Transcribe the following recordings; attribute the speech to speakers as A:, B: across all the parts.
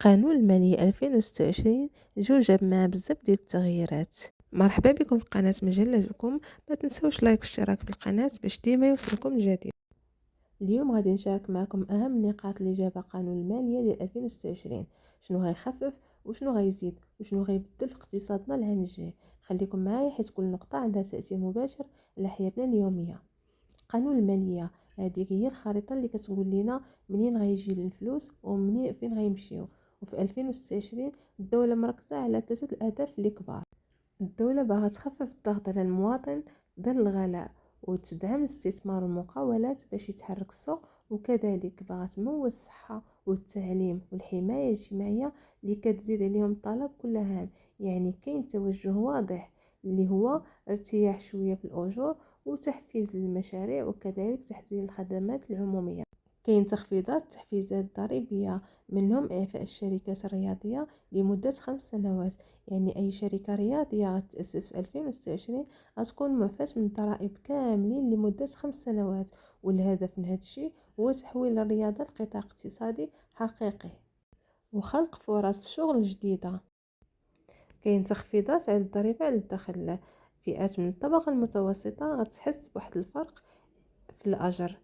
A: قانون المالية 2026 جاب معاه بزاف ديال التغييرات. مرحبا بكم في قناة مجلتكم. ما تنسوش لايك واشتراك في القناة باش ديما يوصلكم الجديد. اليوم غادي نشارك معكم اهم النقاط اللي جابها قانون المالية ديال 2026. شنو غيخفف وشنو غيزيد وشنو غيبدل في اقتصادنا العام الجاي. خليكم معايا حيت كل نقطة عندها تأثير مباشر على حياتنا اليومية. قانون المالية هذه هي الخريطة اللي كتقول لنا منين غيجي الفلوس ومنين فين غيمشيو. وفي 2026 الدولة مركزة على 3 الأهداف اللي كبار. الدولة باغا تخفف الضغط على المواطن ضد الغلاء وتدعم الاستثمار والمقاولات باش يتحرك السوق، وكذلك باغا تمول الصحة والتعليم والحماية الاجتماعية اللي كتزيد عليهم الطلب كل عام. يعني كاين توجه واضح اللي هو ارتياح شوية في الأجور وتحفيز للمشاريع وكذلك تحسين الخدمات العمومية. كاين تحفيزات ضريبية، منهم إعفاء الشركات الرياضية لمدة 5 سنوات. يعني أي شركة رياضية غتأسس في 2026 غتكون معفاة من الضرائب كاملين لمدة 5 سنوات. والهدف من هذا الشيء هو تحويل الرياضة لقطاع اقتصادي حقيقي وخلق فرص شغل جديدة. كاين تخفيضات على الضريبة على الدخل. فئات من الطبقة المتوسطة غتحس بواحد الفرق في الأجر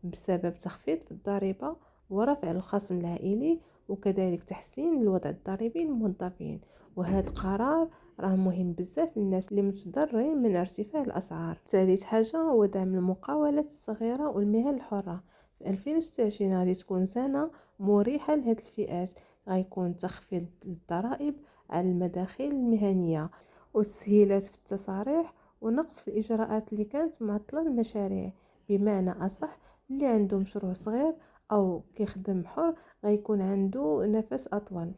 A: بسبب تخفيض في الضريبة ورفع الخصم العائلي وكذلك تحسين الوضع الضريبي للموظفين. وهذا القرار راه مهم بزاف للناس اللي متضررين من ارتفاع الأسعار. ثالث حاجة هو دعم المقاولات الصغيرة والمهن الحرة. في 2026 غادي تكون سنة مريحة لهذه الفئات. غيكون تخفيض الضرائب على المداخيل المهنية والتسهيلات في التصاريح ونقص في الإجراءات اللي كانت معطلة المشاريع. بمعنى أصح اللي عنده مشروع صغير او كيخدم حر غيكون عنده نفس اطول.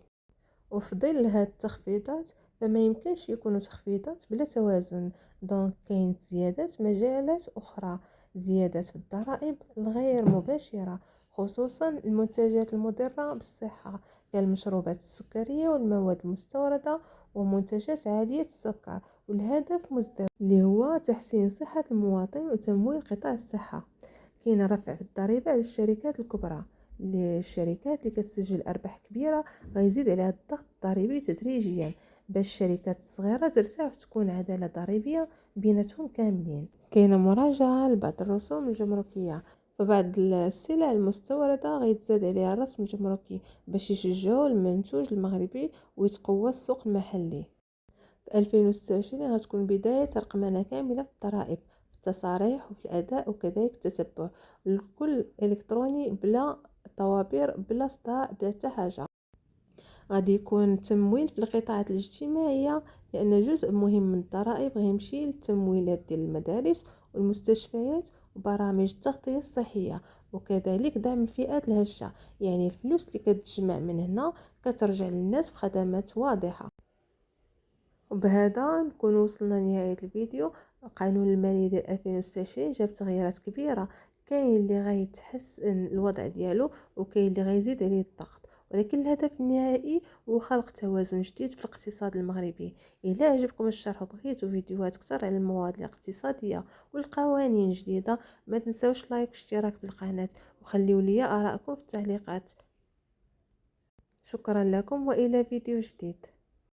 A: وفي ظل هاد التخفيضات فما يمكنش يكونوا تخفيضات بلا توازن. دونك كاين زيادات مجالات اخرى، زيادات في الضرائب الغير مباشره خصوصا المنتجات المضره بالصحه كالمشروبات السكريه والمواد المستورده ومنتجات عاليه السكر. والهدف مزدوج اللي هو تحسين صحه المواطن وتمويل قطاع الصحه. كاين رفع في الضريبه على الشركات الكبرى. الشركات اللي كتسجل ارباح كبيره غيزيد عليها الضغط الضريبي تدريجيا باش الشركات الصغيره ترتاح وتكون عداله ضريبيه بيناتهم كاملين. كاينه مراجعه لبعض الرسوم الجمركيه. فبعض السلع المستورده غيتزاد عليها الرسم الجمركي باش يشجعوا المنتوج المغربي ويتقوى السوق المحلي. في 2026 غتكون بداية رقمنة كاملة في الضرائب، في التصاريح وفي الأداء وكذلك التتبع. الكل إلكتروني بلا طوابير بلا صداع بلا حتى حاجة. غادي يكون تمويل في القطاعات الاجتماعية لأن جزء مهم من الضرائب غيمشي للتمويلات ديال المدارس والمستشفيات وبرامج التغطية الصحية وكذلك دعم الفئات الهشة. يعني الفلوس اللي كتجمع من هنا كترجع للناس في خدمات واضحة. وبهذا نكون وصلنا لنهاية الفيديو. قانون المالي ديال 2026 جاب تغييرات كبيرة. كاين اللي غيتحسن الوضع ديالو وكاين اللي غيزيد عليه الضغط، ولكن الهدف النهائي هو خلق توازن جديد في الاقتصاد المغربي. الى عجبكم الشرح وبغيتوا فيديوهات اكثر على المواد الاقتصاديه والقوانين الجديده ما تنساوش لايك واشتراك في القناه وخليوا لي ارائكم في التعليقات. شكرا لكم والى فيديو جديد.